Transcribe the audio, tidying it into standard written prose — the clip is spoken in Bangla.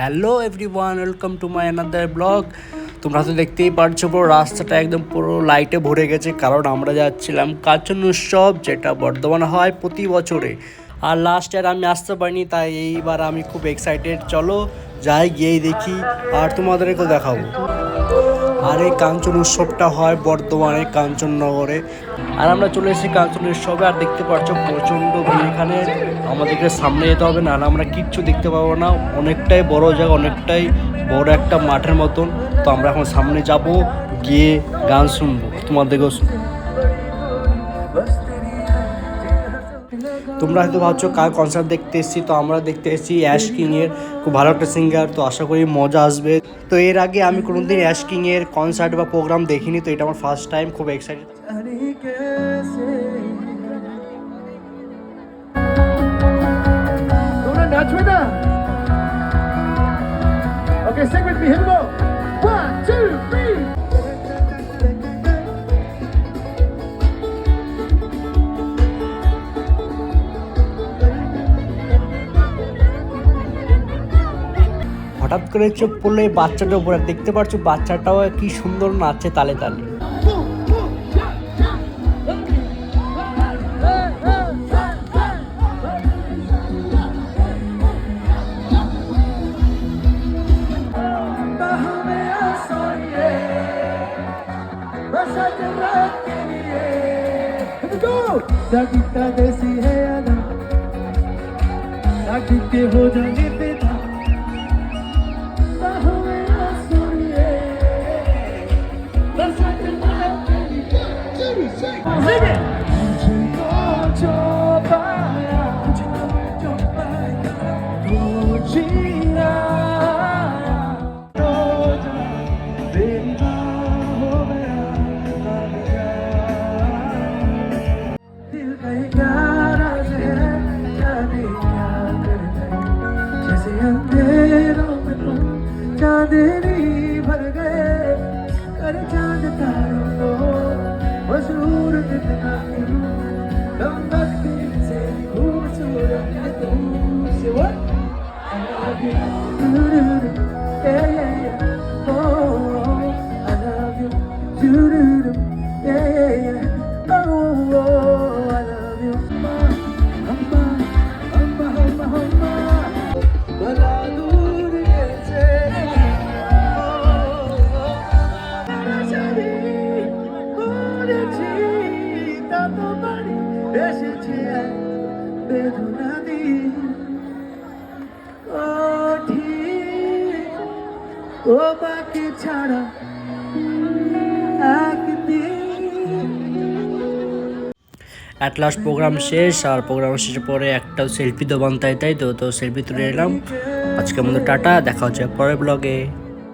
Hello everyone, welcome to my another blog. তোমরা তো দেখতেই পারছো পুরো রাস্তাটা একদম পুরো লাইটে ভরে গেছে, কারণ আমরা যাচ্ছিলাম কাঞ্চন উৎসব, যেটা বর্ধমানে হয় প্রতি বছরে। আর লাস্ট ইয়ার আমি আসতে পারিনি, তাই এইবার আমি খুব এক্সাইটেড। চলো যাই, গিয়েই দেখি আর তোমাদেরকেও দেখাবো। আর এই কাঞ্চন উৎসবটা হয় বর্ধমানে কাঞ্চননগরে। আর আমরা চলে এসেছি কাঞ্চন উৎসবে। আর দেখতে পাচ্ছ প্রচণ্ড ভিড় এখানে। আমাদেরকে সামনে যেতে হবে, না আমরা কিচ্ছু দেখতে পাবো না। অনেকটাই বড় জায়গা, অনেকটাই বড় একটা মাঠের মতন। তো আমরা এখন সামনে যাব, গিয়ে গান শুনবো, তোমাদেরকেও তোমরা হয়তো ভাবছো কার কনসার্ট দেখতে এসেছি, তো আমরা দেখতে এসেছি অ্যাশ কিংয়ের। খুব ভালো একটা সিঙ্গার, তো আশা করি মজা আসবে। তো এর আগে আমি কোনোদিন অ্যাশ কিংয়ের কনসার্ট বা প্রোগ্রাম দেখিনি, তো এটা আমার ফার্স্ট টাইম। খুব এক্সাইটেড। নাচবে না? Okay, sing with me. Here we go. 1, 2, 3. হঠাৎ করে চোখ পড়লো এই বাচ্চাটার উপরে। দেখতে পাচ্ছ বাচ্চাটাও কি সুন্দর নাচছে তালে তালে। दागिता देसी है यादा दागी के हो जाने देता बाहों में आंसुए बस चलना तेरी मुझको जो पाया मुझको जो पाया वो जीना रोज बेना हो गया अंधेरों में तुम चांदनी भर गए कर चांद तारों को मशहूर कितना तुम भक्ति से खूबसूरत है तुमसे what I love you yeah yeah yeah oh I love you yeah yeah yeah oh I love you amma amma amma amma बड़ा दूर कैसे जीता तो बड़ी এসেছে বেদনা দিয়ে ও ঠিক ও বাকি ছাড়া অ্যাট লাস্ট প্রোগ্রাম শেষ। আর প্রোগ্রাম শেষের পরে একটা সেলফি তো বানতে, তাই তো সেলফি তুলে এলাম। আজকের মতো টাটা, দেখা হচ্ছে পরের ব্লগে।